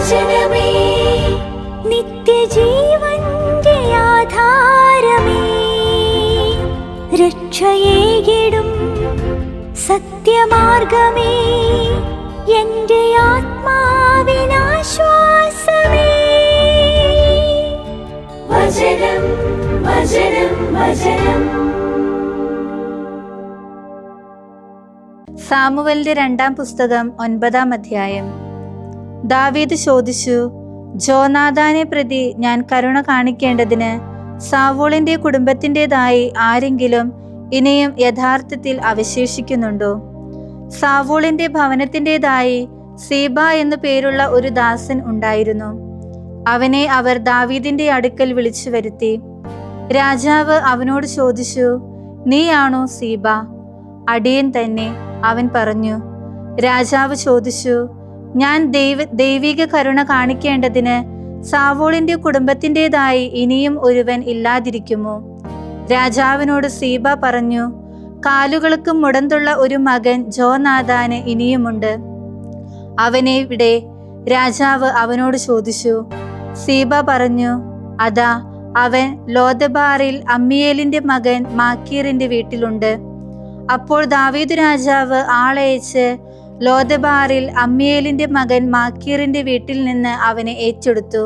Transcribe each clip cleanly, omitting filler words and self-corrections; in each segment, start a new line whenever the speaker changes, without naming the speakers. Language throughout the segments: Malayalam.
വചനമേ നിത്യജീവന്റെ ആധാരമേ, രക്ഷയേകിടും സത്യമാർഗമേ, എന്റെ ആത്മാവിനാശ്വാസമേ. വചനം വചനം വചനം.
സാമുവേലിന്റെ 2-ാം പുസ്തകം 9-ാം അധ്യായം. ദാവീദ് ചോദിച്ചു, ജോനാഥാനെ പ്രതി ഞാൻ കരുണ കാണിക്കേണ്ടതിന് സാവൂളിന്റെ കുടുംബത്തിൻ്റെതായി ആരെങ്കിലും ഇനിയും യഥാർത്ഥത്തിൽ അവശേഷിക്കുന്നുണ്ടോ? സാവൂളിന്റെ ഭവനത്തിൻ്റെതായി സീബ എന്നു പേരുള്ള ഒരു ദാസൻ ഉണ്ടായിരുന്നു. അവനെ അവർ ദാവീദിന്റെ അടുക്കൽ വിളിച്ചു വരുത്തി. രാജാവ് അവനോട് ചോദിച്ചു, നീയാണോ സീബ? അടിയൻ തന്നെ, അവൻ പറഞ്ഞു. രാജാവ് ചോദിച്ചു, ഞാൻ ദൈവിക കരുണ കാണിക്കേണ്ടതിന് സാവൂളിന്റെ കുടുംബത്തിൻ്റെതായി ഇനിയും ഒരുവൻ ഇല്ലാതിരിക്കുമോ? രാജാവിനോട് സീബ പറഞ്ഞു, കാലുകൾക്ക് മുടന്തുള്ള ഒരു മകൻ ജോനാഥാന് ഇനിയുമുണ്ട്. അവനെ വിടെ? രാജാവ് അവനോട് ചോദിച്ചു. സീബ പറഞ്ഞു, അതാ അവൻ ലോദബാറിൽ അമ്മിയേലിന്റെ മകൻ മാക്കീറിന്റെ വീട്ടിലുണ്ട്. അപ്പോൾ ദാവീദ് രാജാവ് ആളയച്ച് ലോദബാറിൽ അമ്മിയേലിന്റെ മകൻ മാക്കീറിന്റെ വീട്ടിൽ നിന്ന് അവനെ ഏറ്റെടുത്തു.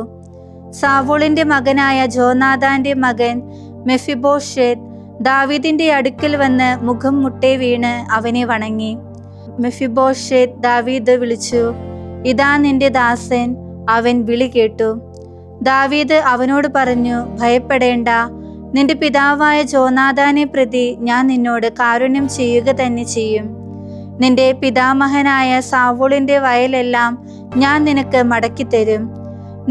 സാവൂളിന്റെ മകനായ ജോനാഥാന്റെ മകൻ മെഫിബോശേത്ത് ദാവീദിന്റെ അടുക്കൽ വന്ന് മുഖം മുട്ടേ വീണ് അവനെ വണങ്ങി. മെഫിബോശേത്ത് ദാവീദ് വിളിച്ചു, ഇതാ നിന്റെ ദാസൻ. അവൻ വിളി കേട്ടു. ദാവീദ് അവനോട് പറഞ്ഞു, ഭയപ്പെടേണ്ട, നിന്റെ പിതാവായ ജോനാഥാനെ പ്രതി ഞാൻ നിന്നോട് കാരുണ്യം ചെയ്യുക തന്നെ ചെയ്യും. നിന്റെ പിതാമഹനായ സാവൂളിന്റെ വയലെല്ലാം ഞാൻ നിനക്ക് മടക്കിത്തരും.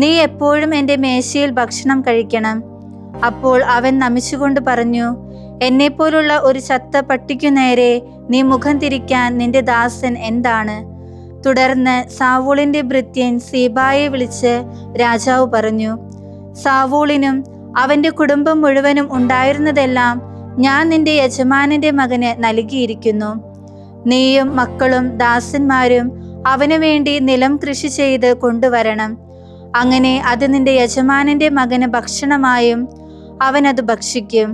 നീ എപ്പോഴും എൻ്റെ മേശയിൽ ഭക്ഷണം കഴിക്കണം. അപ്പോൾ അവൻ നമിച്ചുകൊണ്ട് പറഞ്ഞു, എന്നെപ്പോലുള്ള ഒരു ചത്ത പട്ടിക്കു നേരെ നീ മുഖം തിരിക്കാൻ നിന്റെ ദാസൻ എന്താണ്? തുടർന്ന് സാവൂളിന്റെ ഭൃത്യൻ സീബായെ വിളിച്ച് രാജാവ് പറഞ്ഞു, സാവൂളിനും അവന്റെ കുടുംബം മുഴുവനും ഉണ്ടായിരുന്നതെല്ലാം ഞാൻ നിന്റെ യജമാനന്റെ മകന് നൽകിയിരിക്കുന്നു. നീയും മക്കളും ദാസന്മാരും അവനു വേണ്ടി നിലം കൃഷി ചെയ്ത് കൊണ്ടുവരണം. അങ്ങനെ അത് നിന്റെ യജമാനന്റെ മകന് ഭക്ഷണമായും അവൻ അത് ഭക്ഷിക്കും.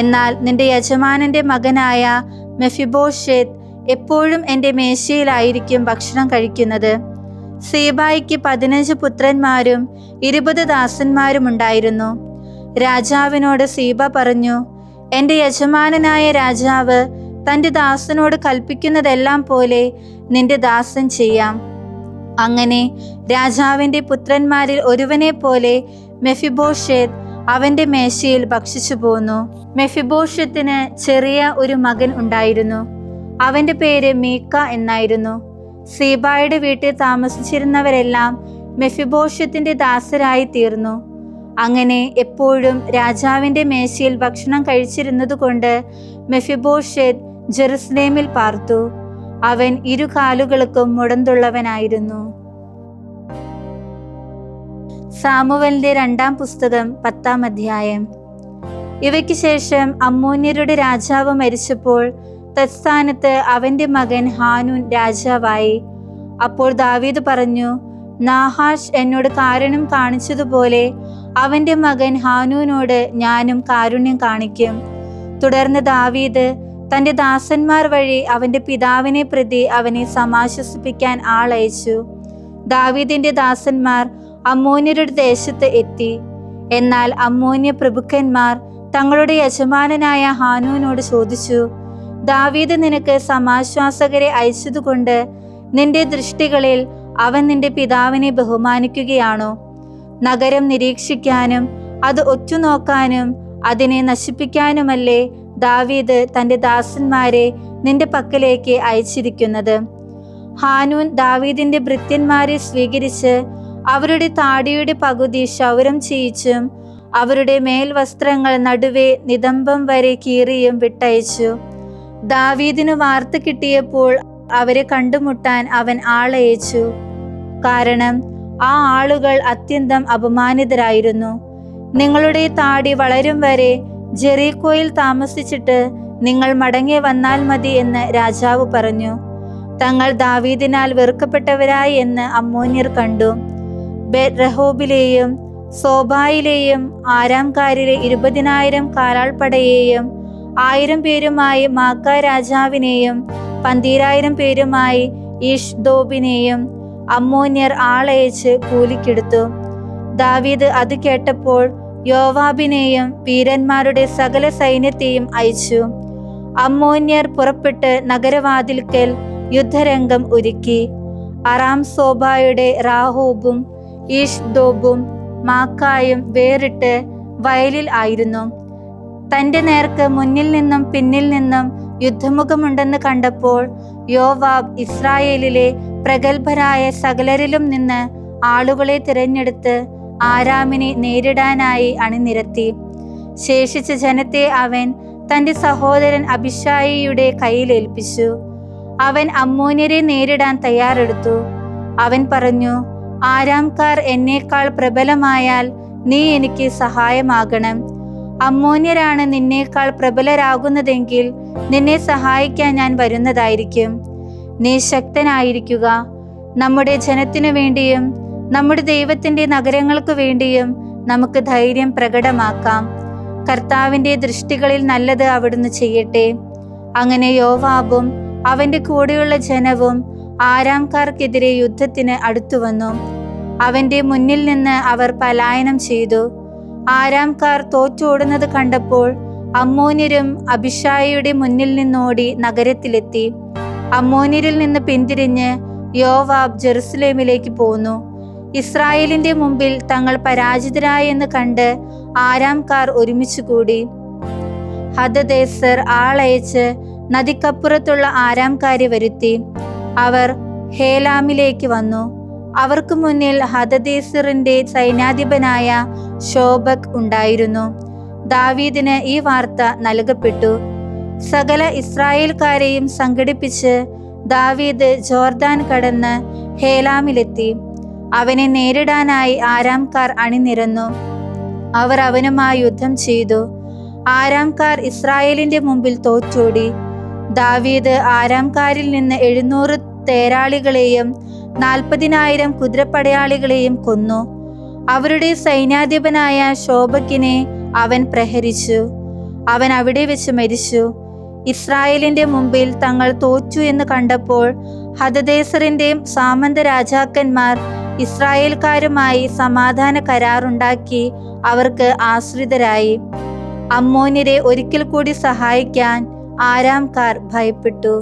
എന്നാൽ നിന്റെ യജമാനന്റെ മകനായ മെഫിബോശേത്ത് എപ്പോഴും എൻ്റെ മേശയിലായിരിക്കും ഭക്ഷണം കഴിക്കുന്നത്. സീബായിക്ക് 15 പുത്രന്മാരും 20 ദാസന്മാരും ഉണ്ടായിരുന്നു. രാജാവിനോട് സീബ പറഞ്ഞു, എൻ്റെ യജമാനനായ രാജാവ് തൻ്റെ ദാസനോട് കൽപ്പിക്കുന്നതെല്ലാം പോലെ നിന്റെ ദാസൻ ചെയ്യാം. അങ്ങനെ രാജാവിൻ്റെ പുത്രന്മാരിൽ ഒരുവനെ പോലെ മെഫിബോശേത്ത് അവന്റെ മേശയിൽ ഭക്ഷിച്ചു പോന്നു. മെഫിബോശത്തിന് ചെറിയ ഒരു മകൻ ഉണ്ടായിരുന്നു. അവന്റെ പേര് മീക്ക എന്നായിരുന്നു. സീബായുടെ വീട്ടിൽ താമസിച്ചിരുന്നവരെല്ലാം മെഫിബോശത്തിന്റെ ദാസരായി തീർന്നു. അങ്ങനെ എപ്പോഴും രാജാവിന്റെ മേശയിൽ ഭക്ഷണം കഴിച്ചിരുന്നതുകൊണ്ട് മെഫിബോശേത്ത് ജെറുസലേമിൽ പാർത്തു. അവൻ 2 കാലുകൾക്കും മുടന്തുള്ളവനായിരുന്നു. സാമുവേലിന്റെ 2-ാം പുസ്തകം 10-ാം അധ്യായം. ഇവയ്ക്ക് ശേഷം അമ്മോന്യരുടെ രാജാവ് മരിച്ചപ്പോൾ തത്സ്ഥാനത്ത് അവന്റെ മകൻ ഹാനൂൻ രാജാവായി. അപ്പോൾ ദാവീദ് പറഞ്ഞു, നാഹാഷ് എന്നോട് കാരുണ്യം കാണിച്ചതുപോലെ അവന്റെ മകൻ ഹാനൂനോട് ഞാനും കാരുണ്യം കാണിക്കും. തുടർന്ന് ദാവീദ് തന്റെ ദാസന്മാർ വഴി അവന്റെ പിതാവിനെ പ്രതി അവനെ സമാശ്വസിപ്പിക്കാൻ ആളയച്ചു. ദാവീദിന്റെ ദാസന്മാർ അമ്മോന്യരുടെ ദേശത്ത് എത്തി. എന്നാൽ അമ്മോന്യ പ്രഭുക്കന്മാർ തങ്ങളുടെ യജമാനനായ ഹാനൂനോട് ചോദിച്ചു, ദാവീദ് നിനക്ക് സമാശ്വാസകരെ അയച്ചതുകൊണ്ട് നിന്റെ ദൃഷ്ടികളിൽ അവൻ നിന്റെ പിതാവിനെ ബഹുമാനിക്കുകയാണോ? നഗരം നിരീക്ഷിക്കാനും അത് ഒറ്റുനോക്കാനും അതിനെ നശിപ്പിക്കാനുമല്ലേ ദാവീദ് തന്റെ ദാസന്മാരെ നിന്റെ പക്കലേക്ക് അയച്ചിരിക്കുന്നത്? ഹാനൂൻ ദാവീദിന്റെ ഭൃത്യന്മാരെ സ്വീകരിച്ച് അവരുടെ താടിയുടെ പകുതി ക്ഷൗരം ചെയ്യിച്ചും അവരുടെ മേൽവസ്ത്രങ്ങൾ നടുവേ നിതംബം വരെ കീറിയും വിട്ടയച്ചു. ദാവീദിന് വാർത്ത കിട്ടിയപ്പോൾ അവരെ കണ്ടുമുട്ടാൻ അവൻ ആളയച്ചു. കാരണം ആ ആളുകൾ അത്യന്തം അപമാനിതരായിരുന്നു. നിങ്ങളുടെ താടി വളരും വരെ ജെറീക്കോയിൽ താമസിച്ചിട്ട് നിങ്ങൾ മടങ്ങി വന്നാൽ മതി എന്ന് രാജാവ് പറഞ്ഞു. തങ്ങൾ ദാവീദിനാൽ വെറുക്കപ്പെട്ടവരായി എന്ന് അമ്മോന്യർ കണ്ടു. ബെത്‌റഹോബിലെയും സോബായിലെയും ആരാംകാരിലെ 20,000 കാലാൾപ്പടയെയും 1000 പേരുമായി മാക്ക രാജാവിനെയും 12,000 പേരുമായി ഈഷ്ദോബിനെയും അമ്മോന്യർ ആളയച്ച് കൂലിക്കെടുത്തു. ദാവീദ് അത് കേട്ടപ്പോൾ യോവാബിനെയും വീരന്മാരുടെ സകല സൈന്യത്തെയും അയച്ചു. അമ്മോന്യർ പുറപ്പെട്ട് നഗരവാതിൽക്കൽ യുദ്ധരംഗം ഒരുക്കി. അറാം സോബായുടെ റാഹോബും ഈഷ്ദോബും മാക്കായും വേറിട്ട് വയലിൽ ആയിരുന്നു. തന്റെ നേർക്ക് മുന്നിൽ നിന്നും പിന്നിൽ നിന്നും യുദ്ധമുഖമുണ്ടെന്ന് കണ്ടപ്പോൾ യോവാബ് ഇസ്രായേലിലെ പ്രഗത്ഭരായ സകലരിലും നിന്ന് ആളുകളെ തിരഞ്ഞെടുത്ത് ആരാമിനെ നേരിടാനായി അണിനിരത്തി. ശേഷിച്ച ജനത്തെ അവൻ തന്റെ സഹോദരൻ അബിശായിയുടെ കയ്യിലേൽപ്പിച്ചു. അവൻ അമ്മോന്യരെ നേരിടാൻ തയ്യാറെടുത്തു. അവൻ പറഞ്ഞു, ആരാംകാർ എന്നേക്കാൾ പ്രബലമായാൽ നീ എനിക്ക് സഹായമാകണം. അമ്മോന്യരാണ് നിന്നേക്കാൾ പ്രബലരാകുന്നതെങ്കിൽ നിന്നെ സഹായിക്കാൻ ഞാൻ വരുന്നതായിരിക്കും. നീ ശക്തനായിരിക്കുക. നമ്മുടെ ജനത്തിനു വേണ്ടിയും നമ്മുടെ ദൈവത്തിന്റെ നഗരങ്ങൾക്ക് വേണ്ടിയും നമുക്ക് ധൈര്യം പ്രകടമാക്കാം. കർത്താവിന്റെ ദൃഷ്ടികളിൽ നല്ലത് അവിടുന്ന് ചെയ്യട്ടെ. അങ്ങനെ യോവാബും അവന്റെ കൂടെയുള്ള ജനവും ആരാംകാർക്കെതിരെ യുദ്ധത്തിന് അടുത്തുവന്നു. അവന്റെ മുന്നിൽ നിന്ന് അവർ പലായനം ചെയ്തു. ആരാംകാർ തോറ്റോടുന്നത് കണ്ടപ്പോൾ അമ്മോന്യരും അബിശായിയുടെ മുന്നിൽ നിന്നോടി നഗരത്തിലെത്തി. അമ്മോന്യരിൽ നിന്ന് പിന്തിരിഞ്ഞ് യോവാബ് ജെറുസലേമിലേക്ക് പോന്നു. ഇസ്രായേലിന്റെ മുമ്പിൽ തങ്ങൾ പരാജിതരായെന്ന് കണ്ട് ആരാംകാർ ഒരുമിച്ച് കൂടി. ഹദദേസർ ആളയച്ച് നദിക്കപ്പുറത്തുള്ള ആരാംകാരെ വരുത്തി. അവർ ഹേലാമിലേക്ക് വന്നു. അവർക്ക് മുന്നിൽ ഹദദേസറിന്റെ സൈന്യാധിപനായ ശോബക് ഉണ്ടായിരുന്നു. ദാവീദിന് ഈ വാർത്ത നൽകപ്പെട്ടു. സകല ഇസ്രായേൽക്കാരെയും സംഘടിപ്പിച്ച് ദാവീദ് ജോർദാൻ കടന്ന് ഹേലാമിലെത്തി. അവനെ നേരിടാനായി ആരാംകാർ അണിനിരന്നു. അവർ അവനുമായി യുദ്ധം ചെയ്തു. ആരാംകാർ ഇസ്രായേലിന്റെ മുമ്പിൽ തോറ്റോടി. ദാവീദ് ആരാംകാരിൽ നിന്ന് 700 തേരാളികളെയും 40,000 കുതിരപ്പടയാളികളെയും കൊന്നു. അവരുടെ സൈന്യാധിപനായ ശോബക്കിനെ അവൻ പ്രഹരിച്ചു. അവൻ അവിടെ വെച്ച് മരിച്ചു. ഇസ്രായേലിന്റെ മുമ്പിൽ തങ്ങൾ തോറ്റു എന്ന് കണ്ടപ്പോൾ ഹദദേസറിന്റെ സാമന്ത രാജാക്കന്മാർ ഇസ്രായേൽക്കാരുമായി സമാധാന കരാറുണ്ടാക്കി അവർക്ക് ആശ്രിതരായി. അമ്മോന്യരെ ഒരിക്കൽ കൂടി സഹായിക്കാൻ ആരാംകാർ ഭയപ്പെട്ടു.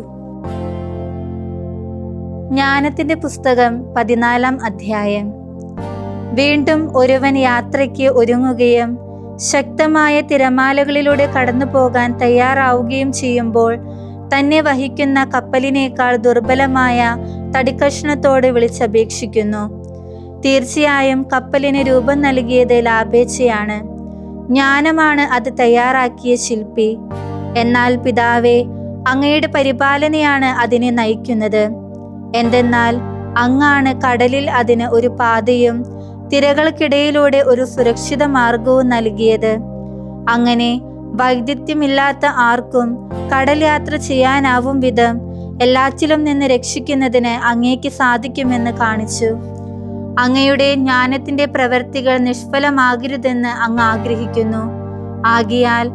ജ്ഞാനത്തിന്റെ പുസ്തകം 14-ാം അധ്യായം. വീണ്ടും ഒരുവൻ യാത്രയ്ക്ക് ഒരുങ്ങുകയും ശക്തമായ തിരമാലകളിലൂടെ കടന്നു പോകാൻ തയ്യാറാവുകയും ചെയ്യുമ്പോൾ തന്നെ വഹിക്കുന്ന കപ്പലിനേക്കാൾ ദുർബലമായ തടിക്കഷ്ണത്തോട് വിളിച്ചപേക്ഷിക്കുന്നു. തീർച്ചയായും കപ്പലിന് രൂപം നൽകിയത് ലാഭേച്ഛയാണ്. ജ്ഞാനമാണ് അത് തയ്യാറാക്കിയ ശില്പി. എന്നാൽ പിതാവേ, അങ്ങയുടെ പരിപാലനയാണ് അതിനെ നയിക്കുന്നത്. എന്തെന്നാൽ അങ്ങാണ് കടലിൽ അതിന് ഒരു പാതയും തിരകൾക്കിടയിലൂടെ ഒരു സുരക്ഷിത മാർഗവും നൽകിയത്. അങ്ങനെ വൈദഗ്ധ്യമില്ലാത്ത ആർക്കും കടൽ യാത്ര ചെയ്യാനാവും വിധം എല്ലാറ്റിലും നിന്ന് രക്ഷിക്കുന്നതിന് അങ്ങേക്ക് സാധിക്കുമെന്ന് കാണിച്ചു. അങ്ങയുടെ ജ്ഞാനത്തിന്റെ പ്രവൃത്തികൾ നിഷ്ഫലമാകരുതെന്ന് അങ്ങ് ആഗ്രഹിക്കുന്നു. ആകിയാൽ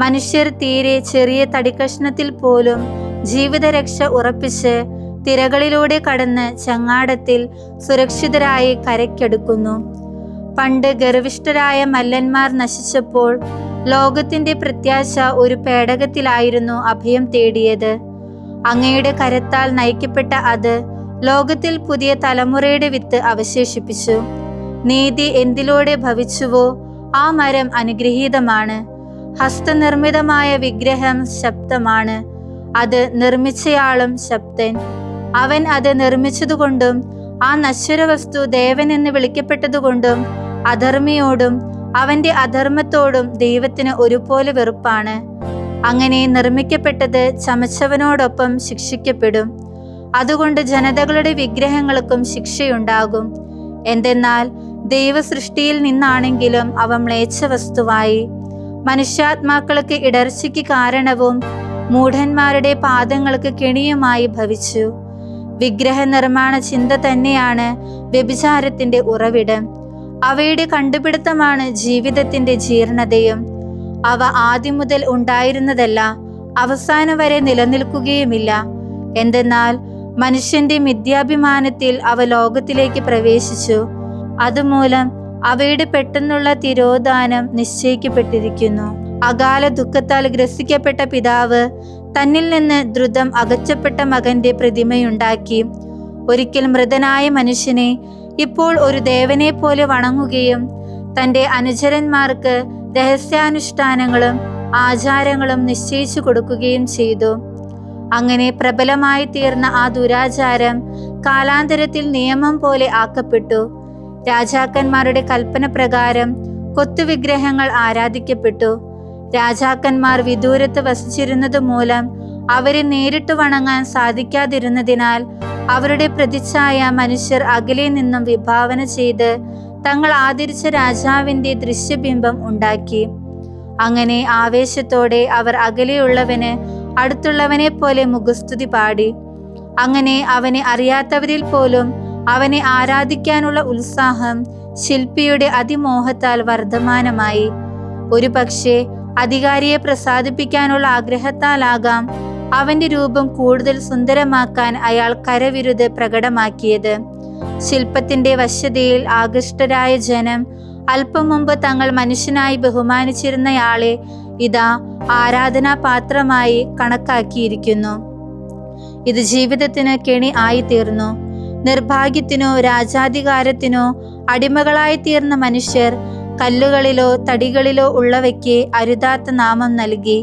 മനുഷ്യർ തീരെ ചെറിയ തടിക്കഷ്ണത്തിൽ പോലും ജീവിതരക്ഷ ഉറപ്പിച്ച് തിരകളിലൂടെ കടന്ന് ചങ്ങാടത്തിൽ സുരക്ഷിതരായി കരയ്ക്കടുക്കുന്നു. പണ്ട് ഗർവിഷ്ഠരായ മല്ലന്മാർ നശിച്ചപ്പോൾ ലോകത്തിന്റെ പ്രത്യാശ ഒരു പേടകത്തിലായിരുന്നു അഭയം തേടിയത്. അങ്ങയുടെ കരത്താൽ നയിക്കപ്പെട്ട അത് ലോകത്തിൽ പുതിയ തലമുറയുടെ വിത്ത് അവശേഷിപ്പിച്ചു. നീതി എന്തിലൂടെ ഭവിച്ചുവോ ആ മരം അനുഗ്രഹീതമാണ്. ഹസ്തനിർമ്മിതമായ വിഗ്രഹം ശബ്ദമാണ്. അത് നിർമ്മിച്ചയാളും ശബ്ദൻ. അവൻ അത് നിർമ്മിച്ചതുകൊണ്ടും ആ നശ്വര വസ്തു ദേവൻ എന്ന് വിളിക്കപ്പെട്ടതുകൊണ്ടും അധർമ്മിയോടും അവന്റെ അധർമ്മത്തോടും ദൈവത്തിന് ഒരുപോലെ വെറുപ്പാണ്. അങ്ങനെ നിർമ്മിക്കപ്പെട്ടത് ചമച്ചവനോടൊപ്പം ശിക്ഷിക്കപ്പെടും. അതുകൊണ്ട് ജനതകളുടെ വിഗ്രഹങ്ങൾക്കും ശിക്ഷയുണ്ടാകും. എന്തെന്നാൽ ദൈവസൃഷ്ടിയിൽ നിന്നാണെങ്കിലും അവ മ്ലേച്ഛ വസ്തുവായി മനുഷ്യാത്മാക്കൾക്ക് ഇടർച്ചയ്ക്ക് കാരണവും മൂഢന്മാരുടെ പാദങ്ങൾക്ക് കെണിയുമായി ഭവിച്ചു. വിഗ്രഹ നിർമ്മാണ ചിന്ത തന്നെയാണ് വ്യഭിചാരത്തിന്റെ ഉറവിടം. അവയുടെ കണ്ടുപിടുത്തമാണ് ജീവിതത്തിന്റെ ജീർണതയും. അവ ആദ്യം മുതൽ ഉണ്ടായിരുന്നതല്ല, അവസാനം വരെ നിലനിൽക്കുകയുമില്ല. എന്തെന്നാൽ മനുഷ്യന്റെ മിഥ്യാഭിമാനത്തിൽ അവ ലോകത്തിലേക്ക് പ്രവേശിച്ചു. അതുമൂലം അവയുടെ പെട്ടെന്നുള്ള തിരോധാനം നിശ്ചയിക്കപ്പെട്ടിരിക്കുന്നു. അകാല ദുഃഖത്താൽ ഗ്രസിക്കപ്പെട്ട പിതാവ് തന്നിൽ നിന്ന് ദ്രുതം അകറ്റപ്പെട്ട മകന്റെ പ്രതിമയുണ്ടാക്കി. ഒരിക്കൽ മൃതനായ മനുഷ്യനെ ഇപ്പോൾ ഒരു ദേവനെ പോലെ വണങ്ങുകയും തൻ്റെ അനുചരന്മാർക്ക് രഹസ്യാനുഷ്ഠാനങ്ങളും ആചാരങ്ങളും നിശ്ചയിച്ചു കൊടുക്കുകയും ചെയ്തു. അങ്ങനെ പ്രബലമായി തീർന്ന ആ ദുരാചാരം കാലാന്തരത്തിൽ നിയമം പോലെ ആക്കപ്പെട്ടു. രാജാക്കന്മാരുടെ കൽപ്പന പ്രകാരം കൊത്തുവിഗ്രഹങ്ങൾ ആരാധിക്കപ്പെട്ടു. രാജാക്കന്മാർ വിദൂരത്ത് വസിച്ചിരുന്നത് മൂലം അവരെ നേരിട്ട് വണങ്ങാൻ സാധിക്കാതിരുന്നതിനാൽ അവരുടെ പ്രതിച്ഛായ മനുഷ്യർ അകലെ നിന്നും വിഭാവന ചെയ്ത് തങ്ങൾ ആദരിച്ച രാജാവിന്റെ ദൃശ്യബിംബം ഉണ്ടാക്കി. അങ്ങനെ ആവേശത്തോടെ അവർ അകലെയുള്ളവന് അടുത്തുള്ളവനെ പോലെ മുഖസ്തുതി പാടി. അങ്ങനെ അവനെ അറിയാത്തവരിൽ പോലും അവനെ ആരാധിക്കാനുള്ള ഉത്സാഹം ശില്പിയുടെ അതിമോഹത്താൽ വർദ്ധമാനമായി. ഒരു പക്ഷേ അധികാരിയെ പ്രസാദിപ്പിക്കാനുള്ള ആഗ്രഹത്താലാകാം അവന്റെ രൂപം കൂടുതൽ സുന്ദരമാക്കാൻ അയാൾ കരവിരുത് പ്രകടമാക്കിയത്. ശില്പത്തിന്റെ വശ്യതയിൽ ആകൃഷ്ടരായ ജനം അല്പം മുമ്പ് തങ്ങൾ മനുഷ്യനായി ബഹുമാനിച്ചിരുന്നയാളെ ഇതാ ആരാധനാപാത്രമായി കണക്കാക്കിയിരിക്കുന്നു. ഇത് ജീവിതത്തിന് കെണി ആയിത്തീർന്നു. നിർഭാഗ്യത്തിനോ രാജാധികാരത്തിനോ അടിമകളായി തീർന്ന മനുഷ്യർ കല്ലുകളിലോ തടികളിലോ ഉള്ളവയ്ക്ക് അരുതാത്ത നാമം നൽകി.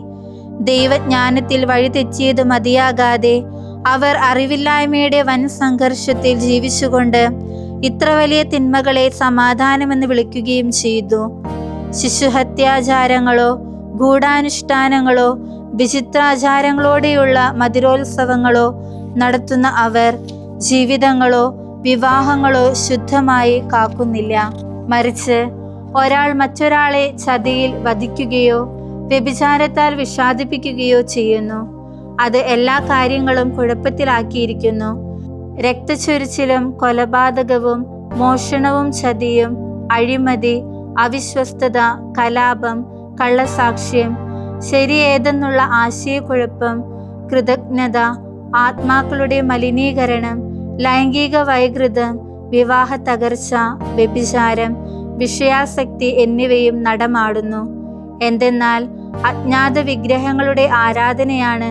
ദൈവജ്ഞാനത്തിൽ വഴിതെറ്റിയത് മതിയാകാതെ അവർ അറിവില്ലായ്മയുടെ വൻ സംഘർഷത്തിൽ ജീവിച്ചുകൊണ്ട് ഇത്ര വലിയ തിന്മകളെ സമാധാനമെന്ന് വിളിക്കുകയും ചെയ്തു. ശിശുഹത്യാചാരങ്ങളോ ഗൂഢാനുഷ്ഠാനങ്ങളോ വിചിത്രാചാരങ്ങളോടെയുള്ള മധുരോത്സവങ്ങളോ നടത്തുന്ന അവർ ജീവിതങ്ങളോ വിവാഹങ്ങളോ ശുദ്ധമായി കാക്കുന്നില്ല. മറിച്ച് ഒരാൾ മറ്റൊരാളെ ചതിയിൽ വധിക്കുകയോ വ്യഭിചാരത്താൽ വിഷാദിപ്പിക്കുകയോ ചെയ്യുന്നു. അത് എല്ലാ കാര്യങ്ങളും കുഴപ്പത്തിലാക്കിയിരിക്കുന്നു. രക്തച്ചൊരിച്ചിലും കൊലപാതകവും മോഷണവും ചതിയും അഴിമതി അവിശ്വസ്തത കലാപം കള്ളസാക്ഷ്യം ശരിയേതെന്നുള്ള ആശയക്കുഴപ്പം കൃതജ്ഞത ആത്മാക്കളുടെ മലിനീകരണം ലൈംഗിക വൈകൃതം വിവാഹ തകർച്ച വ്യഭിചാരം വിഷയാസക്തി എന്നിവയും നടമാടുന്നു. എന്തെന്നാൽ അജ്ഞാത വിഗ്രഹങ്ങളുടെ ആരാധനയാണ്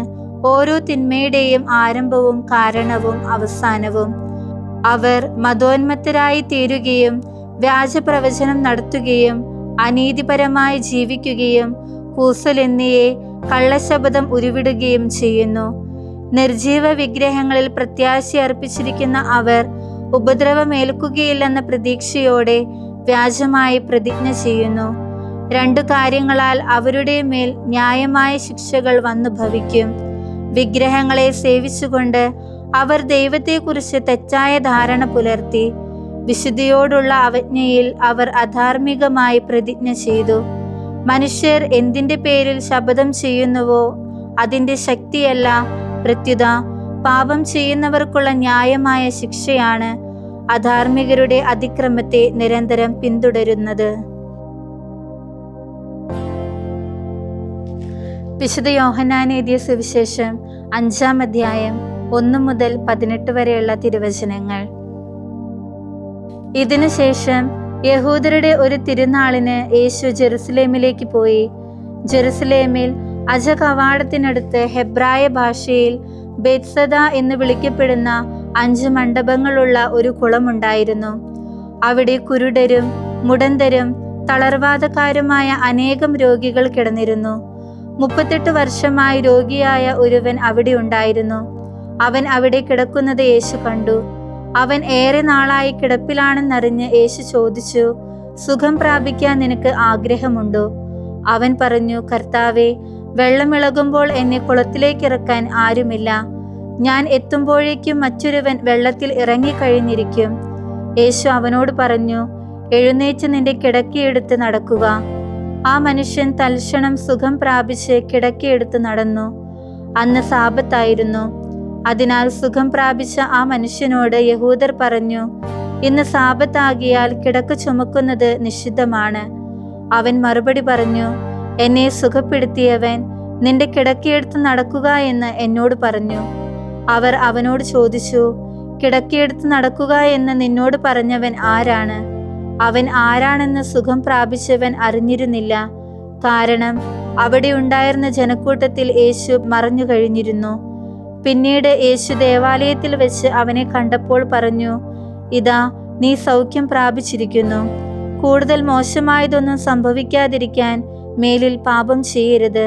ഓരോ തിന്മയുടെയും ആരംഭവും കാരണവും അവസാനവും. അവർ മതോന്മത്തരായി തീരുകയും വ്യാജപ്രവചനം നടത്തുകയും അനീതിപരമായി ജീവിക്കുകയും കൂസലെന്നിയെ കള്ളശബ്ദം ഉരുവിടുകയും ചെയ്യുന്നു. നിർജീവ വിഗ്രഹങ്ങളിൽ പ്രത്യാശ അർപ്പിച്ചിരിക്കുന്ന അവർ ഉപദ്രവമേൽക്കുകയില്ലെന്ന പ്രതീക്ഷയോടെ വ്യാജമായി പ്രതിജ്ഞ ചെയ്യുന്നു. രണ്ടു കാര്യങ്ങളാൽ അവരുടെ മേൽ ന്യായമായ ശിക്ഷകൾ വന്നു ഭവിക്കും. വിഗ്രഹങ്ങളെ സേവിച്ചുകൊണ്ട് അവർ ദൈവത്തെക്കുറിച്ച് തെറ്റായ ധാരണ പുലർത്തി. വിശുദ്ധിയോടുള്ള അവജ്ഞയിൽ അവർ അധാർമികമായി പ്രതിജ്ഞ ചെയ്തു. മനുഷ്യർ എന്തിന്റെ പേരിൽ ശപഥം ചെയ്യുന്നുവോ അതിന്റെ ശക്തിയല്ല, പ്രത്യുത പാപം ചെയ്യുന്നവർക്കുള്ള ന്യായമായ ശിക്ഷയാണ് അധാർമികരുടെ അതിക്രമത്തെ നിരന്തരം പിന്തുടരുന്നത്. വിശുദ്ധ യോഹന്നാൻ എഴുതിയ സുവിശേഷം 5-ാം അധ്യായം 1 മുതൽ 18 വരെയുള്ള തിരുവചനങ്ങൾ. ഇതിനുശേഷം യഹൂദരുടെ ഒരു തിരുനാളിന് യേശു ജെറുസലേമിലേക്ക് പോയി. ജെറുസലേമിൽ അജകവാടത്തിനടുത്ത് ഹെബ്രായ ഭാഷയിൽ ബേത്സദ എന്ന് വിളിക്കപ്പെടുന്ന 5 മണ്ഡപങ്ങളുള്ള ഒരു കുളമുണ്ടായിരുന്നു. അവിടെ കുരുടരും മുടന്തരും തളർവാദക്കാരുമായ അനേകം രോഗികൾ കിടന്നിരുന്നു. 38 വർഷമായി രോഗിയായ ഒരുവൻ അവിടെ ഉണ്ടായിരുന്നു. അവൻ അവിടെ കിടക്കുന്നത് യേശു കണ്ടു. അവൻ ഏറെ നാളായി കിടപ്പിലാണെന്നറിഞ്ഞ് യേശു ചോദിച്ചു, സുഖം പ്രാപിക്കാൻ നിനക്ക് ആഗ്രഹമുണ്ടോ? അവൻ പറഞ്ഞു, കർത്താവേ, വെള്ളമിളകുമ്പോൾ എന്നെ കുളത്തിലേക്കിറക്കാൻ ആരുമില്ല. ഞാൻ എത്തുമ്പോഴേക്കും മറ്റൊരുവൻ വെള്ളത്തിൽ ഇറങ്ങിക്കഴിഞ്ഞിരിക്കും. യേശു അവനോട് പറഞ്ഞു, എഴുന്നേറ്റ് നിന്റെ കിടക്കയെടുത്ത് നടക്കുക. ആ മനുഷ്യൻ തൽക്ഷണം സുഖം പ്രാപിച്ച് കിടക്കയെടുത്ത് നടന്നു. അന്ന് സാബത്തായിരുന്നു. അതിനാൽ സുഖം പ്രാപിച്ച ആ മനുഷ്യനോട് യഹൂദർ പറഞ്ഞു, ഇന്ന് സാബത്താകിയാൽ കിടക്ക ചുമക്കുന്നത് നിഷിദ്ധമാണ്. അവൻ മറുപടി പറഞ്ഞു, എന്നെ സുഖപ്പെടുത്തിയവൻ നിന്റെ കിടക്കയെടുത്ത് നടക്കുക എന്ന് എന്നോട് പറഞ്ഞു. അവർ അവനോട് ചോദിച്ചു, കിടക്കയെടുത്ത് നടക്കുക എന്ന് നിന്നോട് പറഞ്ഞവൻ ആരാണ്? അവൻ ആരാണെന്ന് സുഖം പ്രാപിച്ചവൻ അറിഞ്ഞിരുന്നില്ല. കാരണം അവിടെ ഉണ്ടായിരുന്ന ജനക്കൂട്ടത്തിൽ യേശു മറഞ്ഞു കഴിഞ്ഞിരുന്നു. പിന്നീട് യേശു ദേവാലയത്തിൽ വെച്ച് അവനെ കണ്ടപ്പോൾ പറഞ്ഞു, ഇതാ നീ സൗഖ്യം പ്രാപിച്ചിരിക്കുന്നു. കൂടുതൽ മോശമായതൊന്നും സംഭവിക്കാതിരിക്കാൻ മേലിൽ പാപം ചെയ്യരുത്.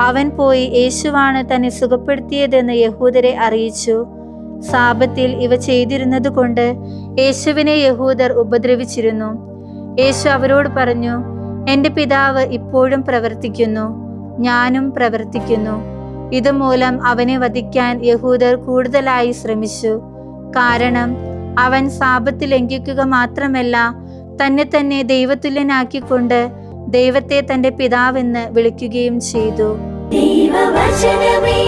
അവൻ പോയി യേശുവാണ് തന്നെ സുഖപ്പെടുത്തിയതെന്ന് യഹൂദരെ അറിയിച്ചു. സാബത്തിൽ ഇവ ചെയ്തിരുന്നത് കൊണ്ട് യേശുവിനെ യഹൂദർ ഉപദ്രവിച്ചിരുന്നു. യേശു അവരോട് പറഞ്ഞു, എൻ്റെ പിതാവ് ഇപ്പോഴും പ്രവർത്തിക്കുന്നു, ഞാനും പ്രവർത്തിക്കുന്നു. ഇതുമൂലം അവനെ വധിക്കാൻ യഹൂദർ കൂടുതലായി ശ്രമിച്ചു. കാരണം അവൻ സാബത്ത് ലംഘിക്കുക മാത്രമല്ല, തന്നെ ദൈവതുല്യനാക്കിക്കൊണ്ട് ദൈവത്തെ തന്റെ പിതാവെന്ന് വിളിക്കുകയും ചെയ്തു.
ദൈവവചനമേ,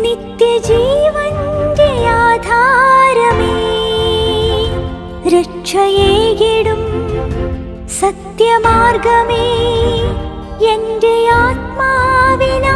നിത്യജീവന്റെ ആധാരമേ, രക്ഷയേകിടും സത്യമാർഗമേ, എൻ്റെ ആത്മാവിനാശ്വാസം.